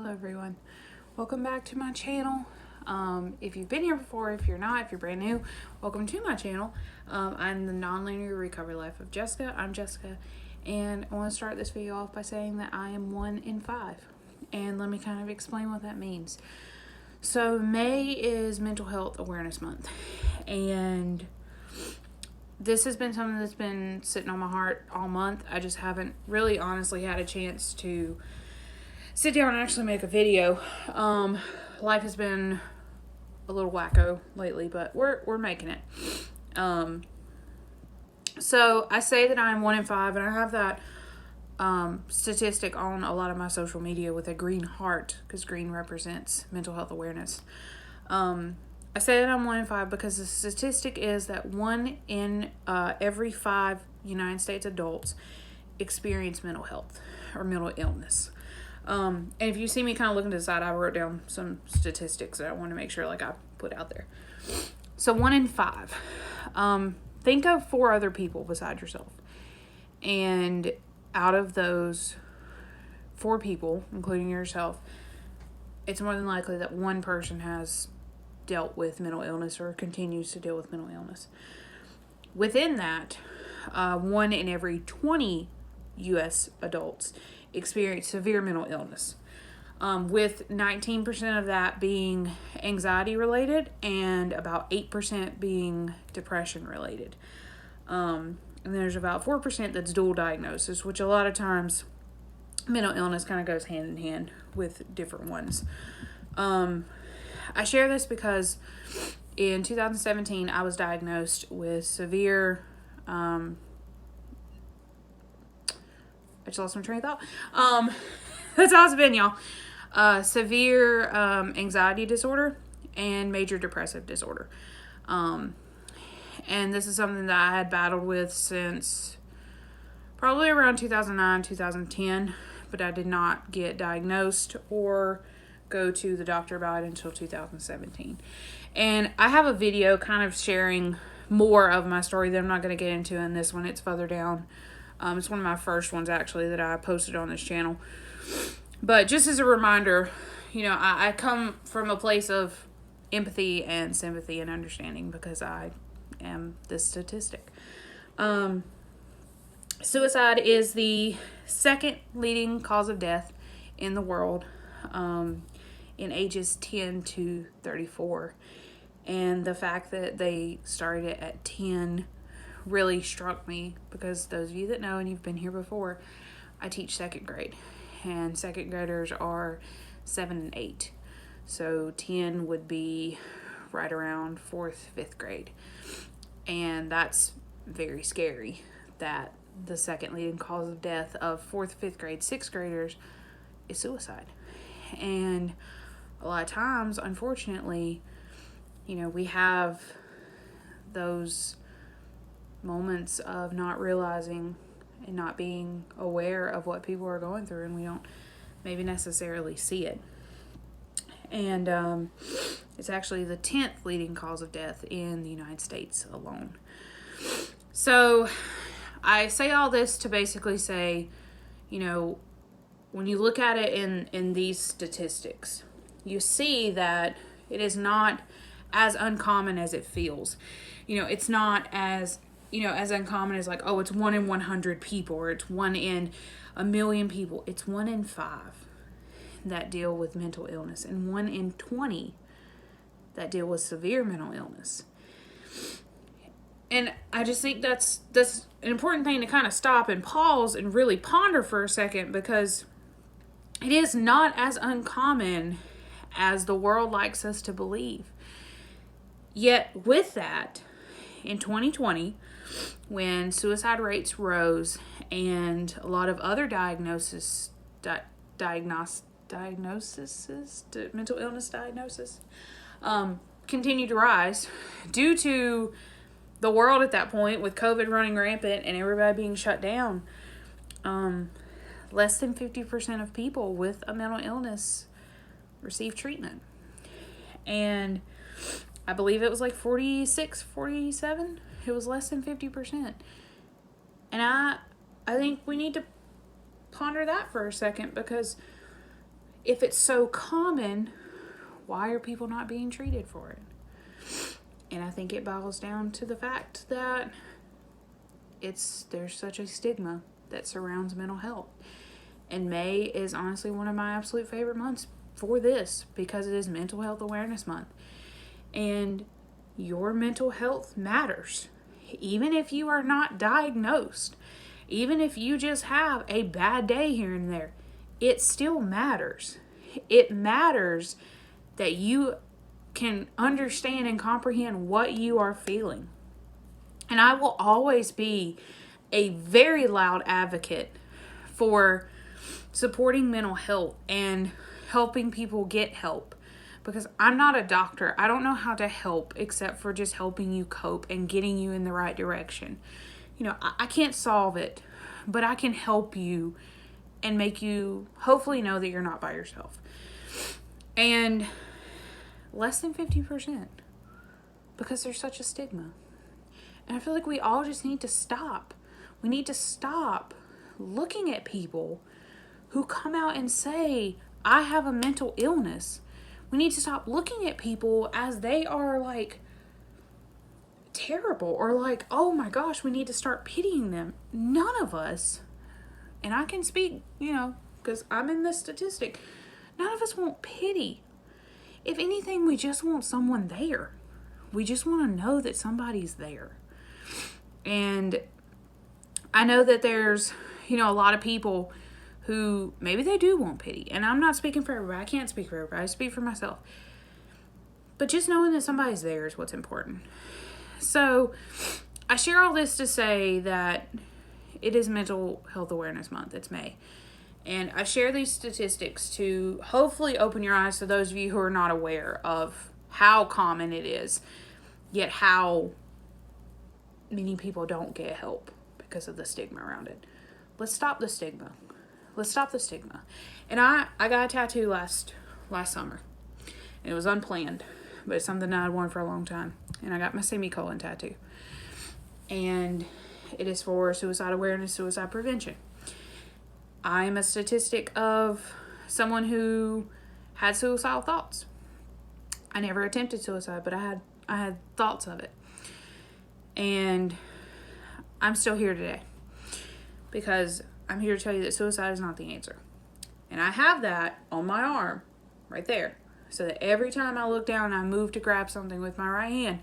Hello everyone, welcome back to my channel. If you've been here before, if you're not, if you're brand new, welcome to my channel. I'm the Nonlinear Recovery Life of Jessica. I'm Jessica, and I want to start this video off by saying that I am 1 in 5, and let me kind of explain what that means. So May is Mental Health Awareness Month, and this has been something that's been sitting on my heart all month. I just haven't really honestly had a chance to sit down and actually make a video. Life has been a little wacko lately, but we're making it. So I say that I'm 1 in 5, and I have that statistic on a lot of my social media with a green heart, because green represents mental health awareness. I say that I'm 1 in 5 because the statistic is that 1 in every 5 United States adults experience mental health or mental illness. And if you see me kind of looking to the side, I wrote down some statistics that I want to make sure I put out there. So 1 in 5. Think of 4 other people beside yourself. And out of those 4 people, including yourself, it's more than likely that one person has dealt with mental illness or continues to deal with mental illness. Within that, 1 in every 20 U.S. adults experience severe mental illness, with 19% of that being anxiety related and about 8% being depression related. And there's about 4% that's dual diagnosis, which a lot of times mental illness kind of goes hand in hand with different ones. I share this because in 2017 I was diagnosed with severe I just lost my train of thought. That's how it's been, y'all. Severe anxiety disorder and major depressive disorder. And this is something that I had battled with since probably around 2009, 2010, but I did not get diagnosed or go to the doctor about it until 2017. And I have a video kind of sharing more of my story that I'm not going to get into in this one. It's further down. It's one of my first ones, actually, that I posted on this channel. But just as a reminder, I come from a place of empathy and sympathy and understanding because I am this statistic. Suicide is the second leading cause of death in the world in ages 10 to 34. And the fact that they started it at 10 really struck me because those of you that know and you've been here before, I teach 2nd grade, and 2nd graders are 7 and 8. So 10 would be right around 4th, 5th grade. And that's very scary that the second leading cause of death of 4th, 5th grade, 6th graders is suicide. And a lot of times, unfortunately, we have those moments of not realizing and not being aware of what people are going through, and we don't maybe necessarily see it. And it's actually the 10th leading cause of death in the United States alone. So I say all this to basically say, when you look at it in these statistics, you see that it is not as uncommon as it feels. It's not as uncommon as like, oh, it's 1 in 100 people, or it's 1 in a million people. It's 1 in 5 that deal with mental illness, and 1 in 20 that deal with severe mental illness. And I just think that's an important thing to kind of stop and pause and really ponder for a second, because it is not as uncommon as the world likes us to believe. Yet with that, in 2020, when suicide rates rose and a lot of other mental illness diagnosis continued to rise due to the world at that point with COVID running rampant and everybody being shut down, less than 50% of people with a mental illness receive treatment. And I believe it was like 46, 47. It was less than 50%. And I think we need to ponder that for a second, because if it's so common, why are people not being treated for it? And I think it boils down to the fact that there's such a stigma that surrounds mental health. And May is honestly one of my absolute favorite months for this, because it is Mental Health Awareness Month. And your mental health matters. Even if you are not diagnosed, even if you just have a bad day here and there, it still matters. It matters that you can understand and comprehend what you are feeling. And I will always be a very loud advocate for supporting mental health and helping people get help, because I'm not a doctor. I don't know how to help except for just helping you cope and getting you in the right direction. I can't solve it, but I can help you and make you hopefully know that you're not by yourself. And less than 50%, because there's such a stigma. And I feel like we all just need to stop. We need to stop looking at people who come out and say, I have a mental illness. We need to stop looking at people as they are like terrible, or like, oh my gosh, we need to start pitying them. None of us, and I can speak, because I'm in this statistic, none of us want pity. If anything, we just want someone there. We just want to know that somebody's there. And I know that there's, a lot of people who maybe they do want pity. And I'm not speaking for everybody. I can't speak for everybody. I speak for myself. But just knowing that somebody's there is what's important. So I share all this to say that it is Mental Health Awareness Month. It's May. And I share these statistics to hopefully open your eyes to those of you who are not aware of how common it is, yet how many people don't get help because of the stigma around it. Let's stop the stigma. Let's stop the stigma. And I got a tattoo last summer. It was unplanned, but it's something that I'd worn for a long time. And I got my semicolon tattoo. And it is for suicide awareness, suicide prevention. I am a statistic of someone who had suicidal thoughts. I never attempted suicide, but I had thoughts of it. And I'm still here today because I'm here to tell you that suicide is not the answer. And I have that on my arm right there, so that every time I look down and I move to grab something with my right hand,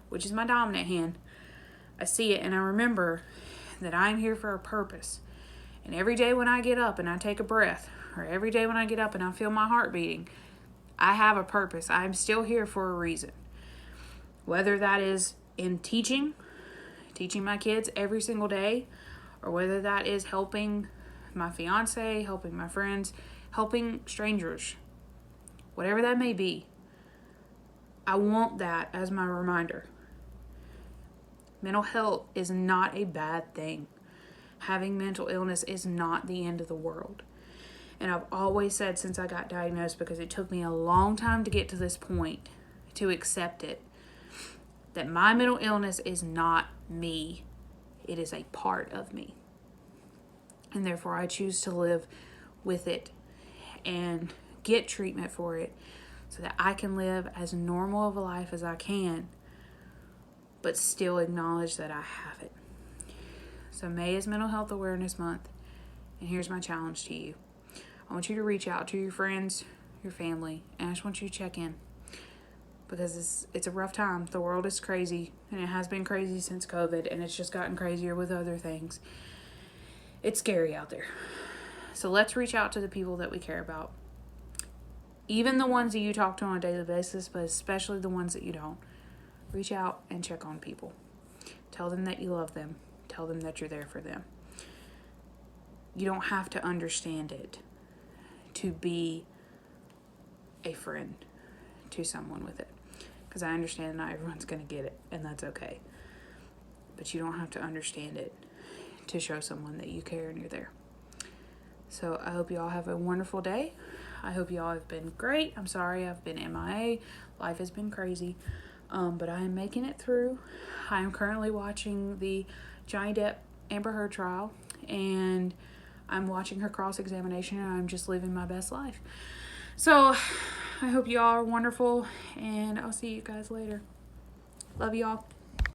which is my dominant hand, I see it and I remember that I'm here for a purpose. And every day when I get up and I take a breath, or every day when I get up and I feel my heart beating, I have a purpose. I'm still here for a reason. Whether that is in teaching my kids every single day, or whether that is helping my fiance, helping my friends, helping strangers, whatever that may be, I want that as my reminder. Mental health is not a bad thing. Having mental illness is not the end of the world. And I've always said since I got diagnosed, because it took me a long time to get to this point, to accept it, that my mental illness is not me. It is a part of me. And therefore I choose to live with it and get treatment for it so that I can live as normal of a life as I can, but still acknowledge that I have it. So May is Mental Health Awareness Month, and here's my challenge to you. I want you to reach out to your friends, your family, and I just want you to check in, because it's a rough time. The world is crazy, and it has been crazy since COVID, and it's just gotten crazier with other things. It's scary out there. So let's reach out to the people that we care about. Even the ones that you talk to on a daily basis, but especially the ones that you don't. Reach out and check on people. Tell them that you love them. Tell them that you're there for them. You don't have to understand it to be a friend to someone with it. Because I understand not everyone's going to get it, and that's okay. But you don't have to understand it to show someone that you care and you're there. So I hope you all have a wonderful day. I hope you all have been great. I'm sorry I've been MIA. Life has been crazy. But I am making it through. I am currently watching the Johnny Depp Amber Heard trial, and I'm watching her cross-examination, and I'm just living my best life. So I hope you all are wonderful, and I'll see you guys later. Love y'all.